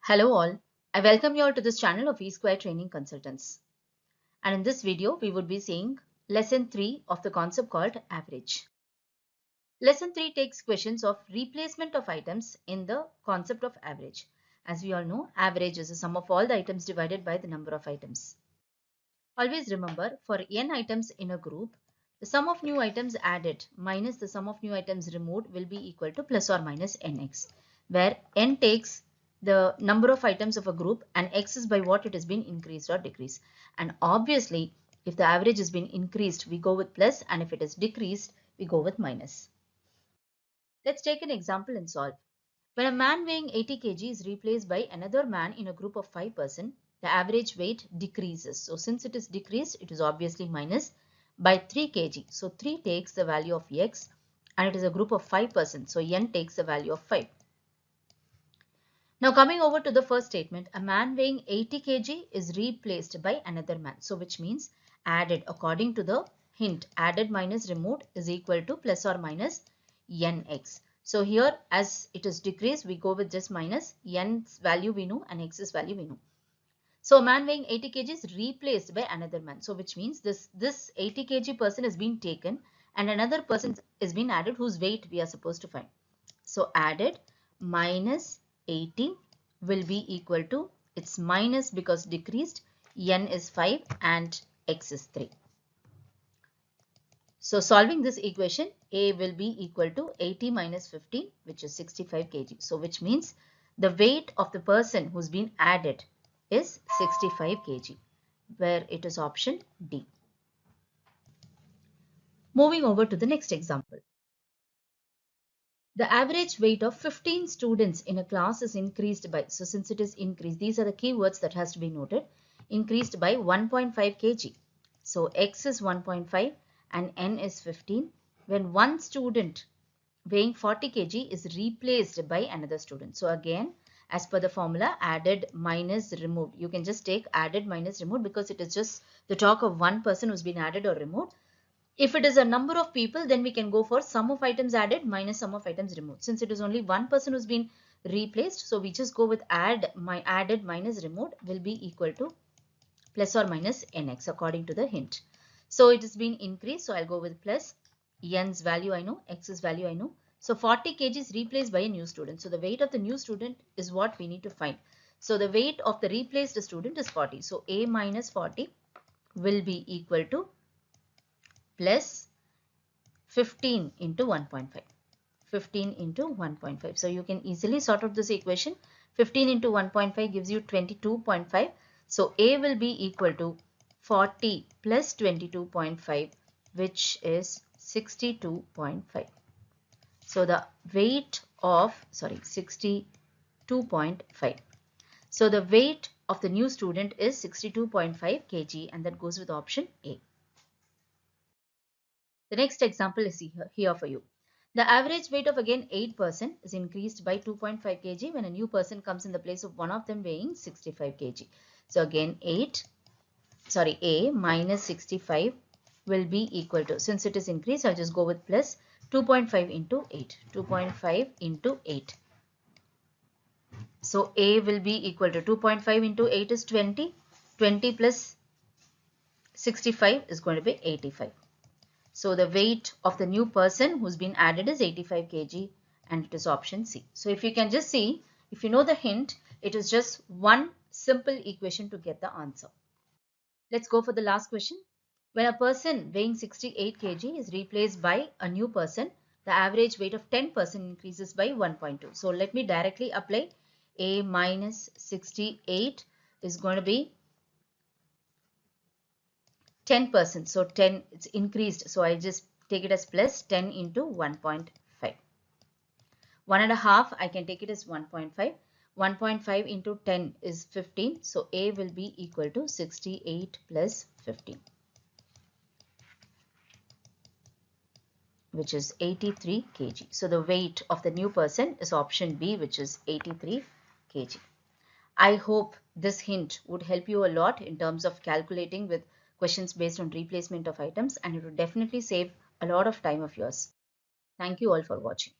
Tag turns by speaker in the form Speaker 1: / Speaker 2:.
Speaker 1: Hello all, I welcome you all to this channel of E-Square Training Consultants. And in this video, we would be seeing lesson 3 of the concept called average. Lesson 3 takes questions of replacement of items in the concept of average. As we all know, average is the sum of all the items divided by the number of items. Always remember, for n items in a group, the sum of new items added minus the sum of new items removed will be equal to plus or minus nx, where n takes the number of items of a group and x is by what it has been increased or decreased. And obviously, if the average has been increased, we go with plus, and if it is decreased, we go with minus. Let's take an example and solve. When a man weighing 80 kg is replaced by another man in a group of 5 persons, the average weight decreases. So since it is decreased, it is obviously minus by 3 kg. So 3 takes the value of x and it is a group of 5 persons. So n takes the value of 5. Now coming over to the first statement, a man weighing 80 kg is replaced by another man. So which means added, according to the hint, added minus removed is equal to plus or minus nx. So here, as it is decreased, we go with just minus. N's value we know and x's value we know. So a man weighing 80 kg is replaced by another man. So which means this 80 kg person has been taken and another person is been added whose weight we are supposed to find. So added minus 80 will be equal to, it's minus because decreased, n is 5 and x is 3. So solving this equation, A will be equal to 80 minus 15, which is 65 kg. So which means the weight of the person who's been added is 65 kg, where it is option D. Moving over to the next example. The average weight of 15 students in a class is increased by, so since it is increased, these are the keywords that has to be noted, increased by 1.5 kg. So x is 1.5 and n is 15 when one student weighing 40 kg is replaced by another student. So again, as per the formula, added minus removed. You can just take added minus removed because it is just the talk of one person who's been added or removed. If it is a number of people, then we can go for sum of items added minus sum of items removed. Since it is only one person who's been replaced, so we just go with added minus removed will be equal to plus or minus nx according to the hint. So it has been increased, so I'll go with plus. N's value I know, x's value I know. So 40 kg is replaced by a new student. So the weight of the new student is what we need to find. So the weight of the replaced student is 40. So A minus 40 will be equal to plus 15 into 1.5. 15 into 1.5. So you can easily sort out this equation. 15 into 1.5 gives you 22.5. So A will be equal to 40 plus 22.5, which is 62.5. So the weight of, 62.5. So the weight of the new student is 62.5 kg, and that goes with option A. The next example is here for you. The average weight of again 8% is increased by 2.5 kg when a new person comes in the place of one of them weighing 65 kg. So again A minus 65 will be equal to, since it is increased, I'll just go with plus 2.5 into 8. 2.5 into 8. So A will be equal to 2.5 into 8 is 20. 20 plus 65 is going to be 85. So the weight of the new person who's been added is 85 kg and it is option C. So if you can just see, if you know the hint, it is just one simple equation to get the answer. Let's go for the last question. When a person weighing 68 kg is replaced by a new person, the average weight of 10% increases by 1.2. So let me directly apply. A minus 68 is going to be 10%. So 10, it's increased. So I just take it as plus 10 into 1.5. 1.5, I can take it as 1.5. 1.5 into 10 is 15. So A will be equal to 68 plus 15, which is 83 kg. So the weight of the new person is option B, which is 83 kg. I hope this hint would help you a lot in terms of calculating with questions based on replacement of items, and it would definitely save a lot of time of yours. Thank you all for watching.